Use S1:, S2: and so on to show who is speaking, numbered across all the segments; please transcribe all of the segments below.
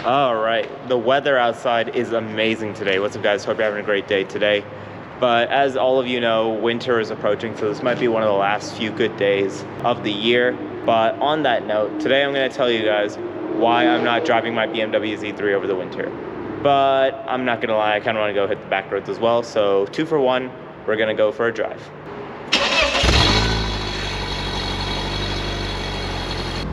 S1: All right, the weather outside is amazing today. What's up, guys? Hope you're having a great day today. But as all of you know, winter is approaching, so this might be one of the last few good days of the year. But on that note, today I'm going to tell you guys why I'm not driving my BMW Z3 over the winter. But I'm not going to lie, I kind of want to go hit the back roads as well. So 2 for 1, we're going to go for a drive.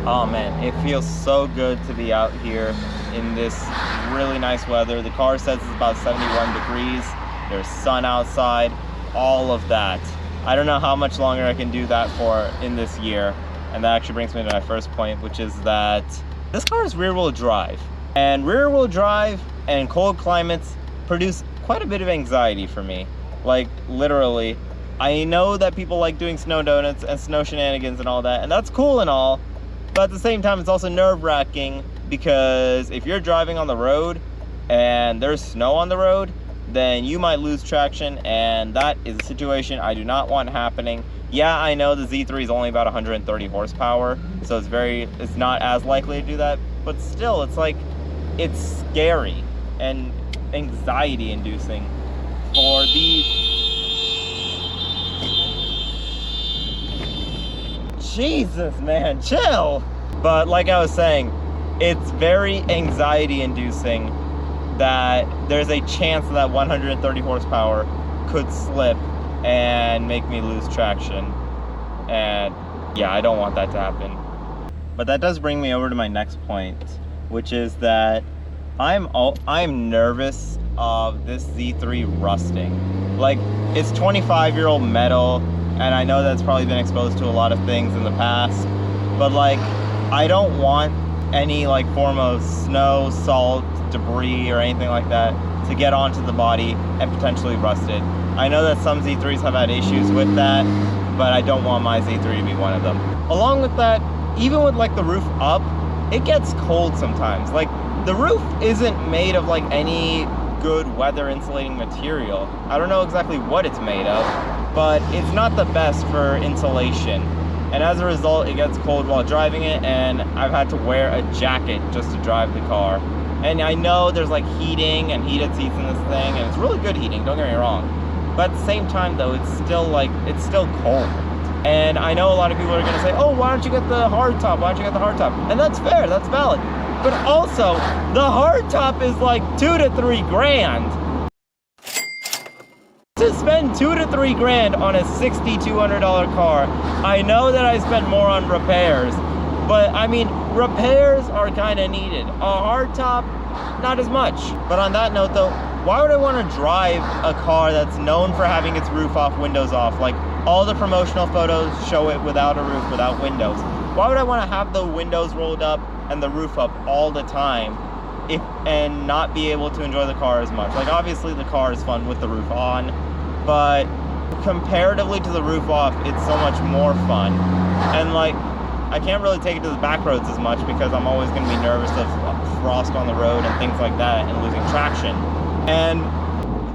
S1: Oh man, it feels so good to be out here in this really nice weather. The car says it's about 71 degrees. There's sun outside, all of that. I don't know how much longer I can do that for in this year. And that actually brings me to my first point, which is that this car is rear-wheel drive. And rear-wheel drive and cold climates produce quite a bit of anxiety for me. Like, literally. I know that people like doing snow donuts and snow shenanigans and all that, and that's cool and all. But at the same time, it's also nerve-wracking because if you're driving on the road and there's snow on the road, then you might lose traction, and that is a situation I do not want happening. Yeah, I know the Z3 is only about 130 horsepower, so it's not as likely to do that, but still, it's like, it's scary and anxiety-inducing for these. Jesus, man, chill. But like I was saying, it's very anxiety-inducing that there's a chance that 130 horsepower could slip and make me lose traction. And yeah, I don't want that to happen. But that does bring me over to my next point, which is that I'm nervous of this Z3 rusting. Like, it's 25-year-old metal, and I know that's probably been exposed to a lot of things in the past, but like, I don't want any like form of snow, salt, debris, or anything like that to get onto the body and potentially rust it. I know that some Z3s have had issues with that, but I don't want my Z3 to be one of them. Along with that, even with like the roof up, it gets cold sometimes. Like, the roof isn't made of like any good weather insulating material. I don't know exactly what it's made of, but it's not the best for insulation. And as a result, it gets cold while driving it, and I've had to wear a jacket just to drive the car. And I know there's like heating and heated seats in this thing, and it's really good heating, don't get me wrong. But at the same time though, it's still cold. And I know a lot of people are gonna say, oh, why don't you get the hard top? Why don't you get the hard top? And that's fair, that's valid. But also, the hard top is like 2 to 3 grand. To spend 2 to 3 grand on a $6,200 car, I know that I spend more on repairs, but I mean, repairs are kind of needed. A hard top, not as much. But on that note though, why would I want to drive a car that's known for having its roof off, windows off? Like, all the promotional photos show it without a roof, without windows. Why would I want to have the windows rolled up and the roof up all the time and not be able to enjoy the car as much? Like, obviously the car is fun with the roof on, but comparatively to the roof off, it's so much more fun. And like, I can't really take it to the back roads as much because I'm always going to be nervous of frost on the road and things like that and losing traction. And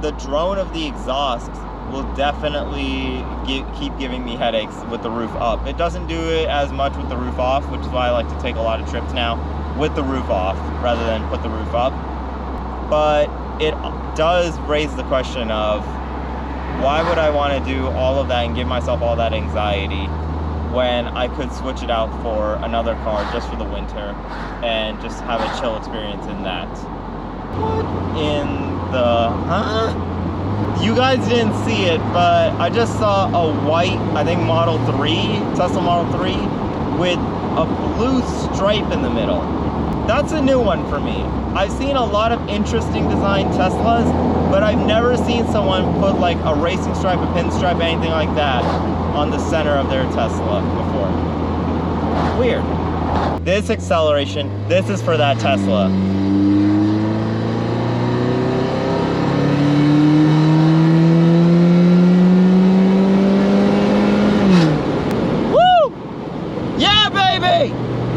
S1: the drone of the exhaust will definitely keep giving me headaches with the roof up. It doesn't do it as much with the roof off, which is why I like to take a lot of trips now with the roof off rather than put the roof up. But it does raise the question of, why would I want to do all of that and give myself all that anxiety when I could switch it out for another car just for the winter and just have a chill experience in that? What in the... huh? You guys didn't see it, but I just saw a white, I think Model 3, Tesla Model 3, with a blue stripe in the middle. That's a new one for me. I've seen a lot of interesting design Teslas, but I've never seen someone put like a racing stripe, a pinstripe, anything like that on the center of their Tesla before. Weird. This acceleration, this is for that Tesla.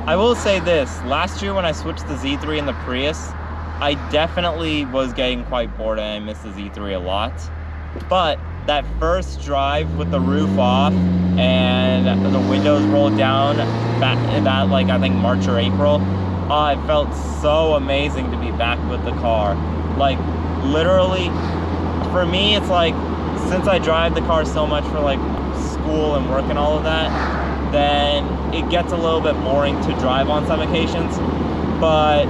S1: I will say this, last year when I switched the Z3 and the Prius, I definitely was getting quite bored and I missed the Z3 a lot. But that first drive with the roof off and the windows rolled down, that like I think March or April, it felt so amazing to be back with the car. Like, literally, for me, it's like, since I drive the car so much for like school and work and all of that, then it gets a little bit boring to drive on some occasions. But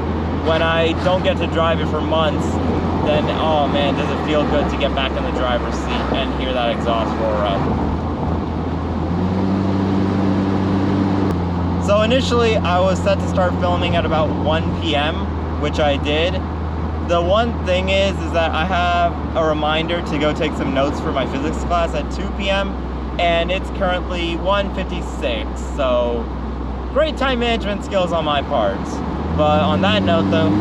S1: when I don't get to drive it for months, then, oh man, does it feel good to get back in the driver's seat and hear that exhaust roar up. So initially, I was set to start filming at about 1 p.m., which I did. The one thing is that I have a reminder to go take some notes for my physics class at 2 p.m. and it's currently 1:56, so great time management skills on my part. But on that note though,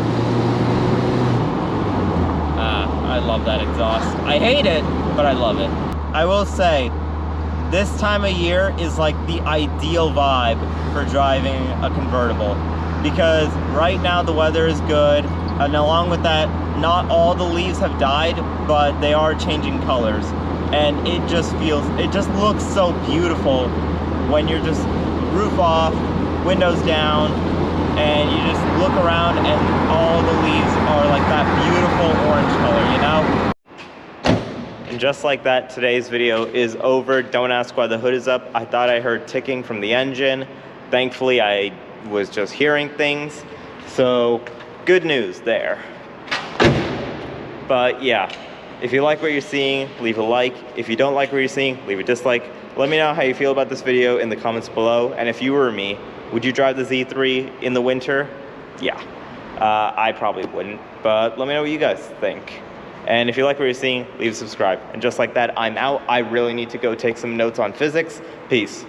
S1: I love that exhaust. I hate it, but I love it. I will say, this time of year is like the ideal vibe for driving a convertible, because right now the weather is good, and along with that, not all the leaves have died, but they are changing colors, and it just looks so beautiful when you're just roof off, windows down, and you just look around and all the leaves are like that beautiful orange color, you know? And just like that, today's video is over. Don't ask why the hood is up. I thought I heard ticking from the engine. Thankfully, I was just hearing things. So, good news there. But yeah, if you like what you're seeing, leave a like. If you don't like what you're seeing, leave a dislike. Let me know how you feel about this video in the comments below. And if you were me, would you drive the Z3 in the winter? Yeah, I probably wouldn't, but let me know what you guys think. And if you like what you're seeing, leave a subscribe. And just like that, I'm out. I really need to go take some notes on physics. Peace.